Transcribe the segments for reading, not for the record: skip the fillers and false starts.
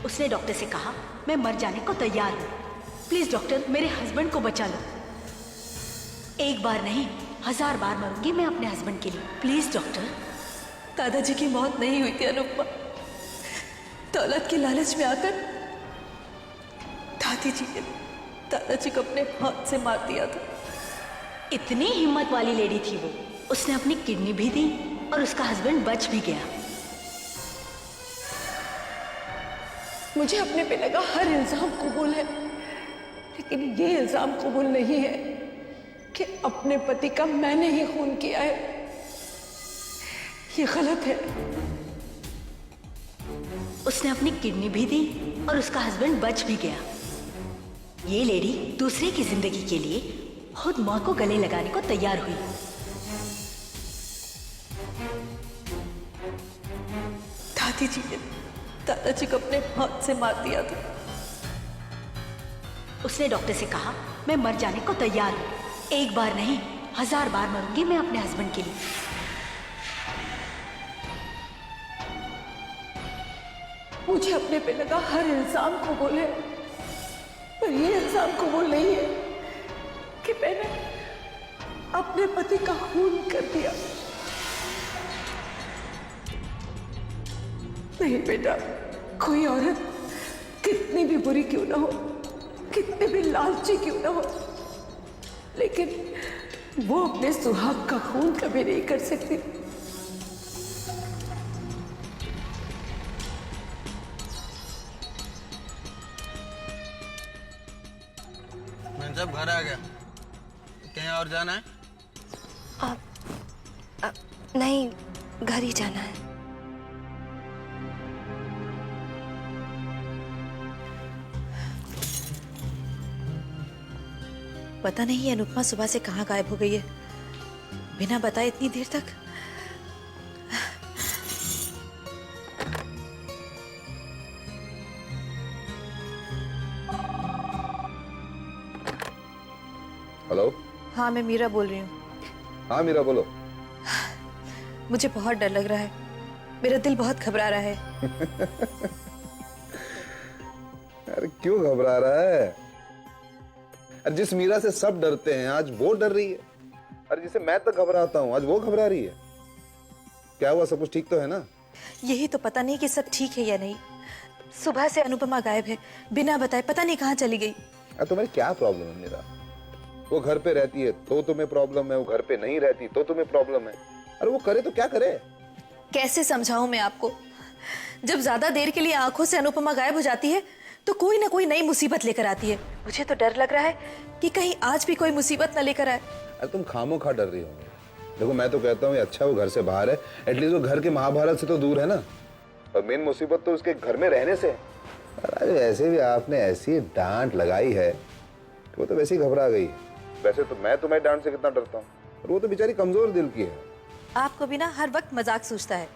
उसने डॉक्टर से कहा मैं मर जाने को तैयार हूँ। प्लीज डॉक्टर मेरे हस्बैंड को बचा लो। एक बार नहीं 1000 बार मरूंगी मैं अपने हस्बैंड के लिए। Please doctor. दादाजी की मौत नहीं हुई थी अनुपमा। दौलत के लालच में आकर दादी जी ने दादाजी को अपने हाथ से मार दिया था। इतनी हिम्मत वाली लेडी थी वो। उसने अपनी किडनी भी दी और उसका हस्बैंड बच भी गया। मुझे अपने पे लगा हर इल्जाम कबूल है, लेकिन ये इल्जाम कबूल नहीं है कि अपने पति का मैंने ही खून किया है। ये गलत है। उसने अपनी किडनी भी दी और उसका हस्बैंड बच भी गया। ये लेडी दूसरे की जिंदगी के लिए खुद मौत को गले लगाने को तैयार हुई। दादी जी ने दादाजी को अपने हाथ से मार दिया था। उसने डॉक्टर से कहा मैं मर जाने को तैयार हूँ। एक बार नहीं 1000 बार मरूंगी मैं अपने हस्बैंड के लिए। मुझे अपने पे लगा हर इल्जाम कबूल है, पर ये इल्जाम कबूल नहीं है कि मैंने अपने पति का खून कर दिया। नहीं बेटा, कोई औरत कितनी भी बुरी क्यों ना हो, कितनी भी लालची क्यों ना हो, लेकिन वो अपने सुहाग का खून कभी नहीं कर सकती। मैं जब घर आ गया, कहीं और जाना है? नहीं, घर ही जाना है। पता नहीं अनुपमा सुबह से कहाँ गायब हो गई है, बिना बताए इतनी देर तक। हेलो। हाँ, मैं मीरा बोल रही हूँ। हाँ मीरा बोलो। मुझे बहुत डर लग रहा है, मेरा दिल बहुत घबरा रहा है। अरे क्यों घबरा रहा है? अरे जिस मीरा से सब डरते हैं आज वो डर रही है। अरे जिसे मैं तक घबराता हूँ आज वो घबरा रही है। क्या हुआ, सब कुछ ठीक तो है ना? यही तो पता नहीं कि सब ठीक है या नहीं। सुबह से अनुपमा गायब है, बिना बताए पता नहीं कहाँ चली गई। अरे तुम्हारी क्या प्रॉब्लम है मीरा? वो घर पे रहती है तो तुम्हें प्रॉब्लम है, वो घर पे नहीं रहती तो तुम्हें प्रॉब्लम है। अरे वो करे तो क्या करे? कैसे समझाऊं मैं आपको? जब ज्यादा देर के लिए आंखों से अनुपमा गायब हो जाती है तो कोई ना कोई नई मुसीबत लेकर आती है। मुझे तो डर लग रहा है कि कहीं आज भी कोई मुसीबत न लेकर आए। अरे तुम खामोखा डर रही होंगी। देखो मैं तो कहता हूँ अच्छा वो घर से बाहर है, एटलीस्ट वो घर के महाभारत से तो दूर है ना। और मेन मुसीबत तो उसके घर में रहने से। अरे वैसे भी आपने ऐसी डांट लगाई है कि वो तो वैसे ही घबरा गई। वैसे तो मैं तुम्हारी डांट से कितना डरता हूँ, और वो तो बेचारी कमजोर दिल की है। आपको भी ना हर वक्त मजाक सूझता है।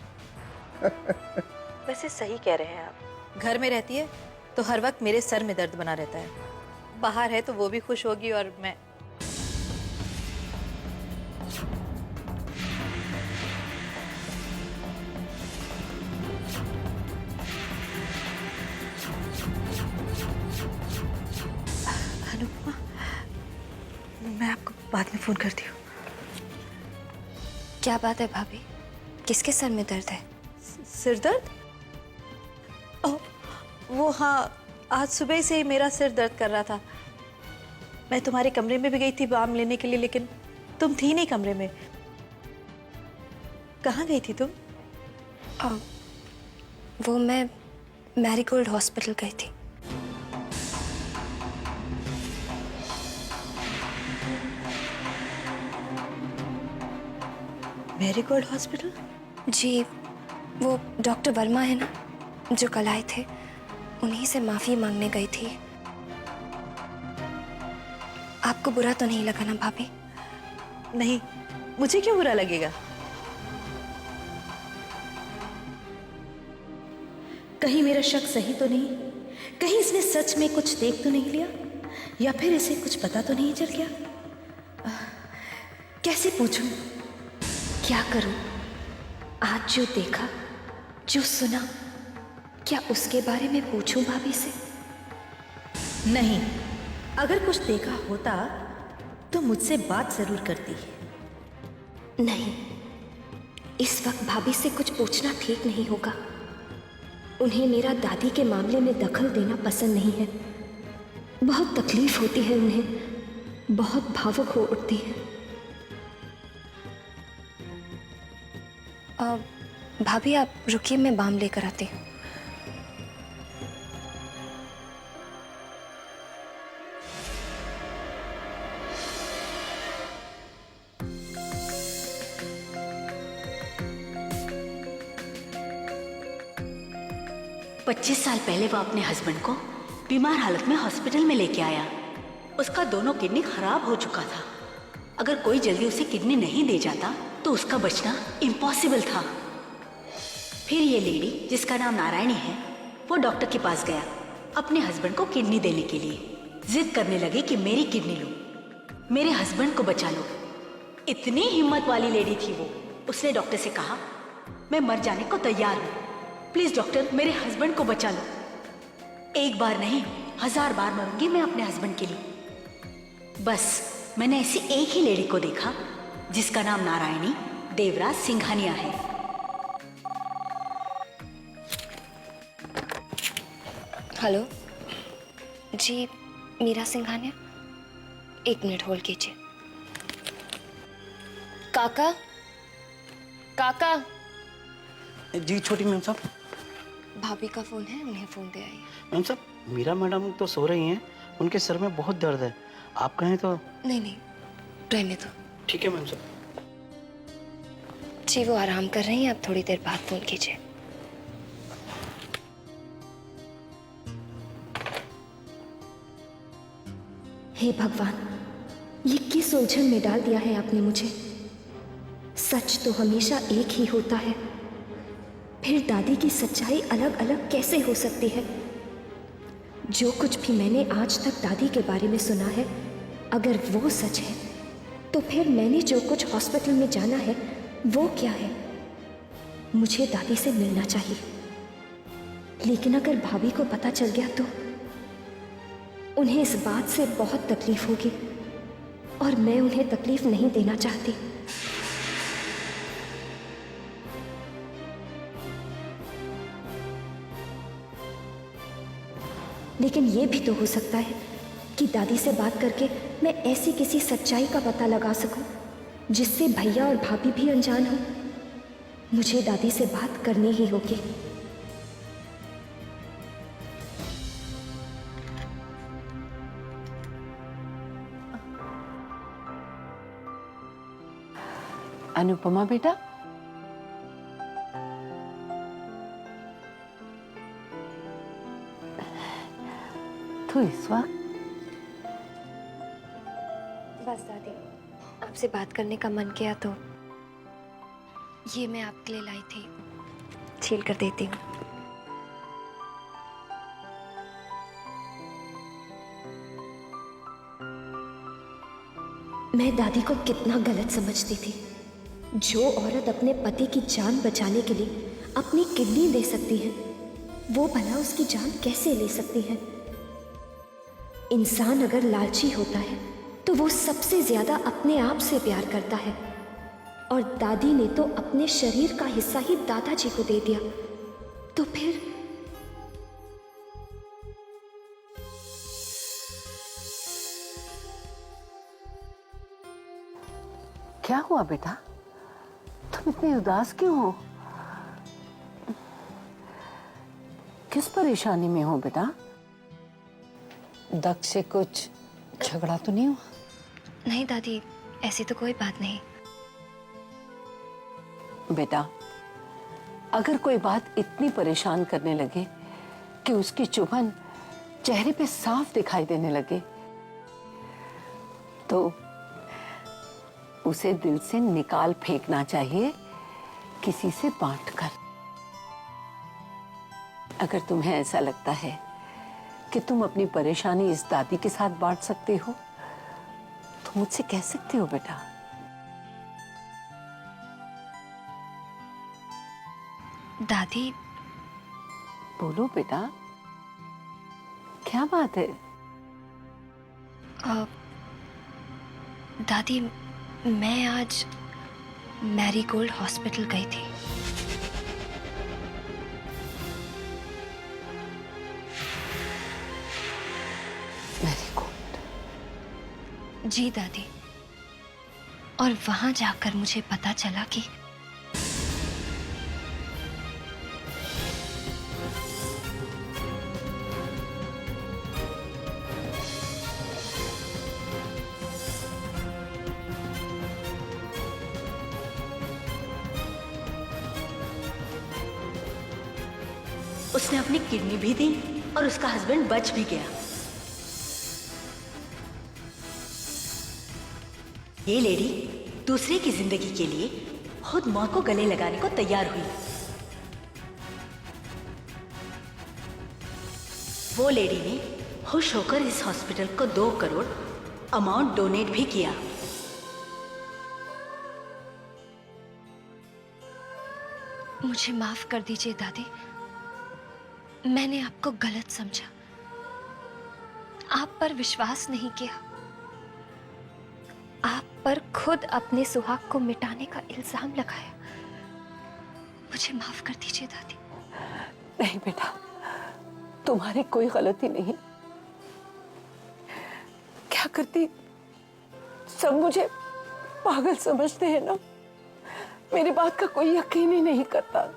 वैसे सही कह रहे हैं आप। घर में रहती है तो हर वक्त मेरे सर में दर्द बना रहता है, बाहर है तो वो भी खुश होगी और मैं। अनुपमा, मैं आपको बाद में फोन करती हूँ। क्या बात है भाभी? किसके सर में दर्द है? सिर दर्द? ओह, वो हाँ, आज सुबह से ही मेरा सिर दर्द कर रहा था। मैं तुम्हारे कमरे में भी गई थी बाम लेने के लिए, लेकिन तुम थी नहीं कमरे में। कहाँ गई थी तुम? वो मैं मैरीगोल्ड हॉस्पिटल गई थी। Marigold hospital? जी, वो डॉक्टर वर्मा है ना जो कल आए थे, उन्हीं से माफी मांगने गई थी। आपको बुरा तो नहीं लगा ना भाभी? नहीं, मुझे क्यों बुरा लगेगा? कहीं मेरा शक सही तो नहीं? कहीं इसने सच में कुछ देख तो नहीं लिया, या फिर इसे कुछ पता तो नहीं चल गया? कैसे पूछूं, क्या करूं? आज जो देखा, जो सुना, क्या उसके बारे में पूछूं भाभी से? नहीं, अगर कुछ देखा होता तो मुझसे बात जरूर करती। नहीं, इस वक्त भाभी से कुछ पूछना ठीक नहीं होगा। उन्हें मेरा दादी के मामले में दखल देना पसंद नहीं है। बहुत तकलीफ होती है उन्हें, बहुत भावुक हो उठती है। भाभी आप रुकिए, मैं बाम लेकर आती हूँ। पच्चीस साल पहले वो अपने हस्बैंड को बीमार हालत में हॉस्पिटल में लेके आया। उसका दोनों किडनी खराब हो चुका था। अगर कोई जल्दी उसे किडनी नहीं दे जाता तो उसका बचना इम्पॉसिबल था। फिर ये लेडी, जिसका नाम नारायणी है, वो डॉक्टर के पास गया अपने हस्बैंड को किडनी देने के लिए। जिद करने लगी कि मेरी किडनी लो, मेरे हस्बैंड को बचा लो। इतनी हिम्मत वाली लेडी थी वो। उसने डॉक्टर से कहा, मैं मर जाने को तैयार हूँ, प्लीज डॉक्टर मेरे हस्बैंड को बचा लो। एक बार नहीं, 1000 बार मरूंगी मैं अपने हस्बैंड के लिए। बस मैंने ऐसी एक ही लेडी को देखा जिसका नाम नारायणी देवराज सिंघानिया है। हेलो जी, मीरा सिंघानिया। 1 मिनट होल्ड कीजिए। काका, काका। जी छोटी मैम साहब। भाभी का फोन है, उन्हें फोन दे आई। मैम साहब, मीरा मैडम तो सो रही हैं, उनके सर में बहुत दर्द है। आप कहें तो? नहीं नहीं, रहने दो। ठीक है मैम साहब। जी वो आराम कर रही हैं, आप थोड़ी देर बाद फोन कीजिए। हे भगवान, ये किस उलझन में डाल दिया है आपने मुझे। सच तो हमेशा एक ही होता है, फिर दादी की सच्चाई अलग अलग कैसे हो सकती है? जो कुछ भी मैंने आज तक दादी के बारे में सुना है, अगर वो सच है तो फिर मैंने जो कुछ हॉस्पिटल में जाना है वो क्या है? मुझे दादी से मिलना चाहिए, लेकिन अगर भाभी को पता चल गया तो उन्हें इस बात से बहुत तकलीफ होगी और मैं उन्हें तकलीफ नहीं देना चाहती। लेकिन ये भी तो हो सकता है कि दादी से बात करके मैं ऐसी किसी सच्चाई का पता लगा सकूं जिससे भैया और भाभी भी अनजान हो। मुझे दादी से बात करनी ही होगी। अनुपमा बेटा, तो इस वक्त? बस दादी, आपसे बात करने का मन किया तो ये मैं आपके लिए लाई थी, छील कर देती हूँ। मैं दादी को कितना गलत समझती थी। जो औरत अपने पति की जान बचाने के लिए अपनी किडनी दे सकती है, वो भला उसकी जान कैसे ले सकती है? इंसान अगर लालची होता है तो वो सबसे ज्यादा अपने आप से प्यार करता है, और दादी ने तो अपने शरीर का हिस्सा ही दादाजी को दे दिया। तो फिर क्या हुआ बेटा? तुम इतनी उदास क्यों हो? किस परेशानी में हो बेटा? दक्ष से कुछ झगड़ा तो नहीं हुआ? नहीं दादी, ऐसी तो कोई बात नहीं। बेटा, अगर कोई बात इतनी परेशान करने लगे कि उसकी चुभन चेहरे पे साफ दिखाई देने लगे, तो उसे दिल से निकाल फेंकना चाहिए, किसी से बांट कर। अगर तुम्हें ऐसा लगता है कि तुम अपनी परेशानी इस दादी के साथ बांट सकते हो, तो मुझसे कह सकते हो बेटा। दादी, बोलो बेटा, क्या बात है? दादी, मैं आज मैरीगोल्ड हॉस्पिटल गई थी। मैरीगोल्ड? जी दादी, और वहां जाकर मुझे पता चला कि उसने अपनी किडनी भी दी और उसका हस्बैंड बच भी गया। ये लेडी दूसरे की जिंदगी के लिए खुद मौत को गले लगाने को तैयार हुई। वो लेडी ने खुश होकर इस हॉस्पिटल को 2 करोड़ अमाउंट डोनेट भी किया। मुझे माफ कर दीजिए दादी, मैंने आपको गलत समझा, आप पर विश्वास नहीं किया। आप पर खुद अपने सुहाग को मिटाने का इल्जाम लगाया। मुझे माफ कर दीजिए दादी। नहीं बेटा, तुम्हारी कोई गलती नहीं। क्या करती, सब मुझे पागल समझते हैं ना, मेरी बात का कोई यकीन ही नहीं करता।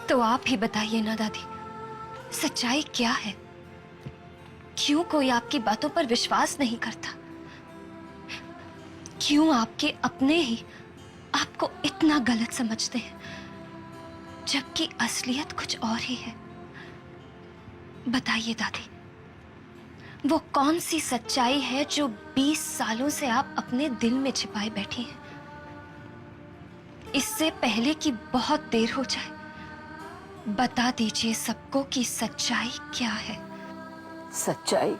तो आप ही बताइए ना दादी, सच्चाई क्या है? क्यों कोई आपकी बातों पर विश्वास नहीं करता? क्यों आपके अपने ही आपको इतना गलत समझते हैं, जबकि असलियत कुछ और ही है? बताइए दादी, वो कौन सी सच्चाई है जो 20 सालों से आप अपने दिल में छिपाए बैठी हैं? इससे पहले कि बहुत देर हो जाए, बता दीजिए सबको कि सच्चाई क्या है। सच्चाई?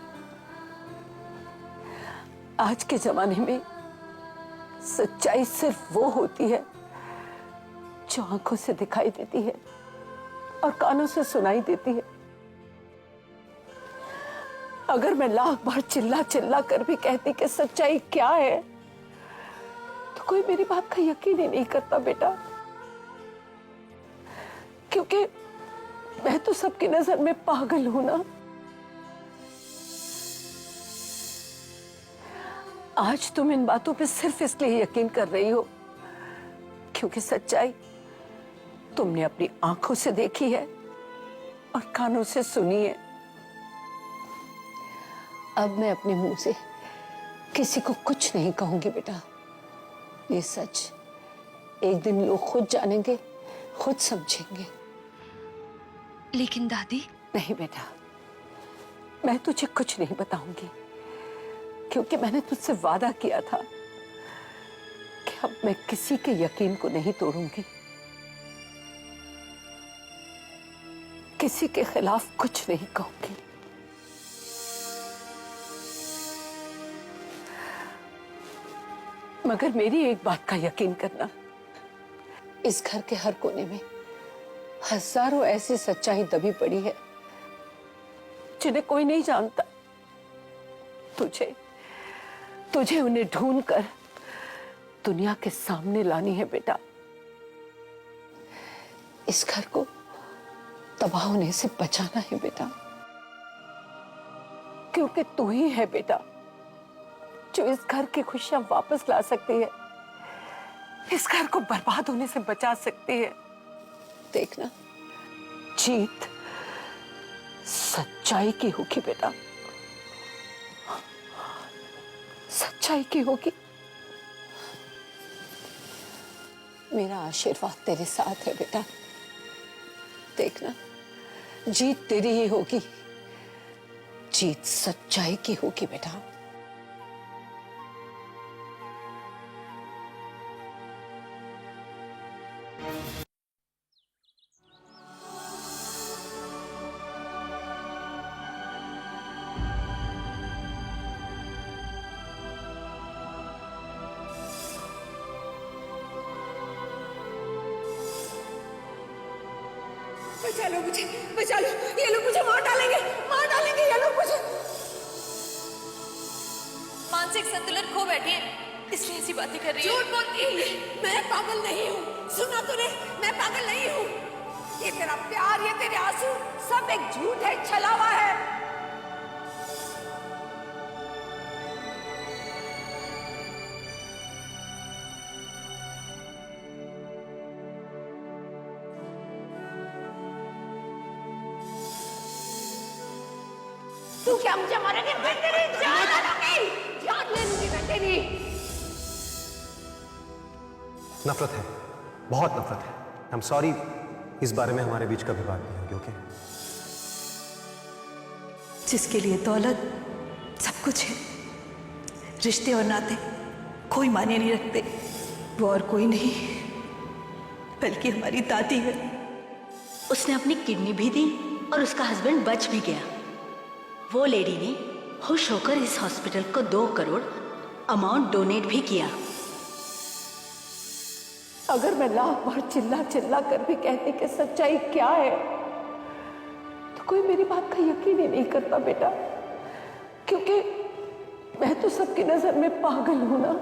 आज के जमाने में सच्चाई सिर्फ वो होती है जो आंखों से दिखाई देती है और कानों से सुनाई देती है। अगर मैं लाख बार चिल्ला चिल्ला कर भी कहती कि सच्चाई क्या है, तो कोई मेरी बात का यकीन ही नहीं करता बेटा, क्योंकि मैं तो सबकी नजर में पागल हूं ना। आज तुम इन बातों पे सिर्फ इसलिए यकीन कर रही हो क्योंकि सच्चाई तुमने अपनी आंखों से देखी है और कानों से सुनी है। अब मैं अपने मुंह से किसी को कुछ नहीं कहूंगी बेटा। ये सच एक दिन लोग खुद जानेंगे, खुद समझेंगे। लेकिन दादी। नहीं बेटा, मैं तुझे कुछ नहीं बताऊंगी, क्योंकि मैंने तुझसे वादा किया था कि अब मैं किसी के यकीन को नहीं तोड़ूंगी, किसी के खिलाफ कुछ नहीं कहूंगी। मगर मेरी एक बात का यकीन करना, इस घर के हर कोने में हजारों ऐसी सच्चाई दबी पड़ी है जिन्हें कोई नहीं जानता। तुझे उन्हें ढूंढकर दुनिया के सामने लानी है बेटा। इस घर को तबाह होने से बचाना है बेटा, क्योंकि तू ही है बेटा जो इस घर की खुशियां वापस ला सकती है, इस घर को बर्बाद होने से बचा सकती है। देखना, जीत सच्चाई की होगी बेटा, सच्चाई की होगी। मेरा आशीर्वाद तेरे साथ है बेटा। देखना, जीत तेरी ही होगी, जीत सच्चाई की होगी बेटा। बचा लो मुझे, बचा लो, ये लोग मुझे मार डालेंगे ये लोग मुझे। मानसिक संतुलन खो बैठी है, इसलिए ऐसी बातें कर रही है। झूठ बोलती है, मैं पागल नहीं हूँ, सुना तूने, मैं पागल नहीं हूँ। ये तेरा प्यार, ये तेरे आंसू सब एक झूठ है, छलावा है। तू क्या मुझे मारेगी? मैं तेरी जान ले लूंगी, जान ले लूंगी मैं तेरी। नफरत है, बहुत नफरत है। आई एम सॉरी, इस बारे में हमारे बीच कभी बात नहीं होगी, ओके? जिसके लिए दौलत सब कुछ है, रिश्ते और नाते कोई मायने नहीं रखते, वो और कोई नहीं बल्कि हमारी दादी है। उसने अपनी किडनी भी दी और उसका हस्बैंड बच भी गया। वो लेडी ने खुश होकर इस हॉस्पिटल को 2 करोड़ अमाउंट डोनेट भी किया। अगर मैं लाख बार चिल्ला चिल्ला कर भी कहती कि सच्चाई क्या है, तो कोई मेरी बात का यकीन ही नहीं करता बेटा, क्योंकि मैं तो सबकी नजर में पागल हूं ना।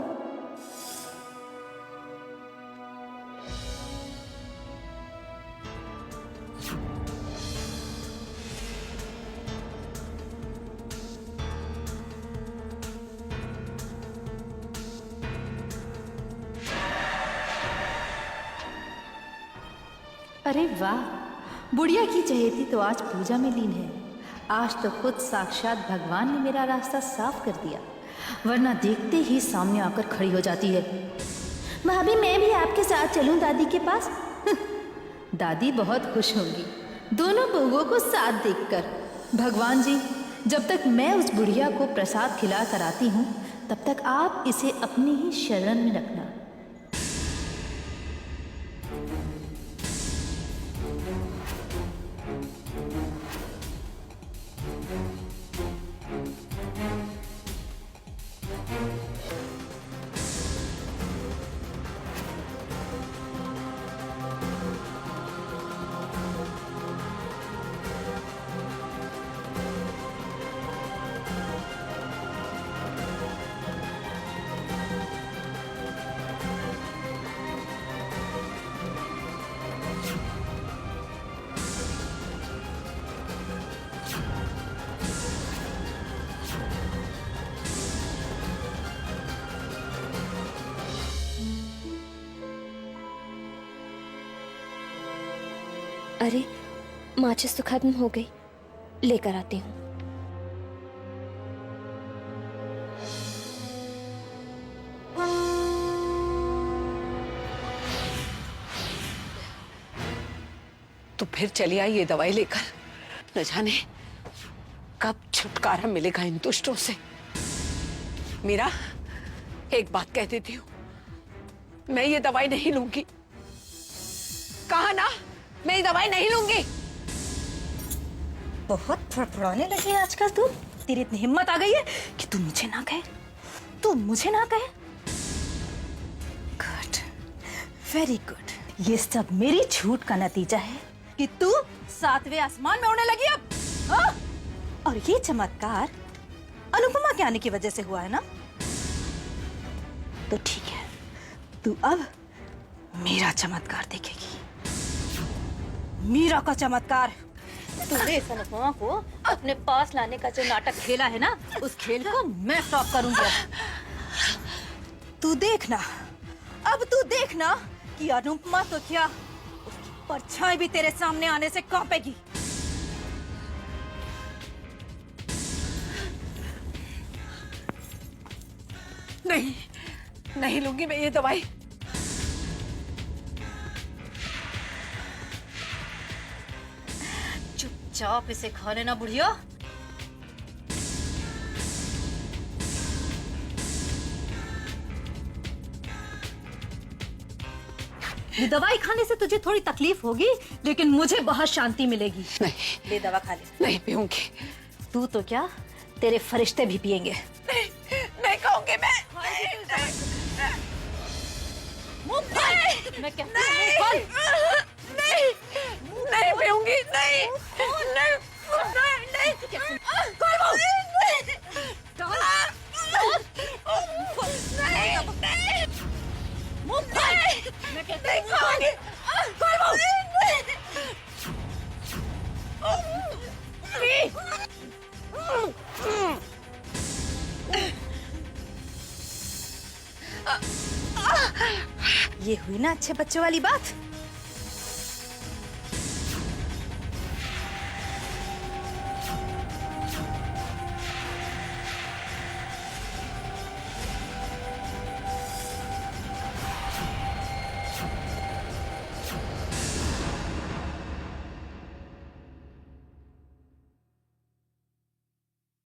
अरे वाह, बुढ़िया की चहेती तो आज पूजा में लीन है। आज तो खुद साक्षात भगवान ने मेरा रास्ता साफ कर दिया, वरना देखते ही सामने आकर खड़ी हो जाती है। भाभी मैं भी आपके साथ चलूं दादी के पास? दादी बहुत खुश होंगी दोनों बहुओं को साथ देखकर। भगवान जी, जब तक मैं उस बुढ़िया को प्रसाद खिला कर आती हूँ, तब तक आप इसे अपनी ही शरण में रखना। अरे माचिस तो खत्म हो गई, लेकर आती हूँ। तो फिर चली आई ये दवाई लेकर, न जाने कब छुटकारा मिलेगा इन दुष्टों से। मीरा, एक बात कह देती हूँ, मैं ये दवाई नहीं लूंगी। कहा ना, मैं ये दवाई नहीं लूंगी। बहुत फड़फड़ाने लगी है आजकल तू। तेरी इतनी हिम्मत आ गई है कि तू मुझे ना कहे, तू मुझे ना कहे। Good, very good. ये सब मेरी झूठ का नतीजा है कि तू 7वें आसमान में उड़ने लगी अब। हाँ? और ये चमत्कार अनुपमा के आने की वजह से हुआ है ना? तो ठीक है, तू अब मेरा चमत्कार देखेगी। मीरा का चमत्कार। तूने इस अनुपमा को अपने पास लाने का जो नाटक खेला है ना, उस खेल को मैं स्टॉप करूंगी। तू देखना, अब तू देखना कि अनुपमा तो क्या, उसकी परछाई भी तेरे सामने आने से कांपेगी। नहीं, नहीं लूंगी मैं ये दवाई। चुपचाप इसे खा लेना बुढ़िया। ये दवाई खाने से तुझे थोड़ी तकलीफ होगी, लेकिन मुझे बहुत शांति मिलेगी। नहीं, ले दवा खा ले। नहीं पीऊंगी। तू तो क्या, तेरे फरिश्ते भी पिएंगे। नहीं, नहीं खाऊंगी मैं। मुंह खोल। मैं कहती हूँ मुंह खोल। नहीं, नहीं नहीं पीऊंगी, नहीं नहीं नहीं ये हुई ना अच्छे बच्चों वाली बात।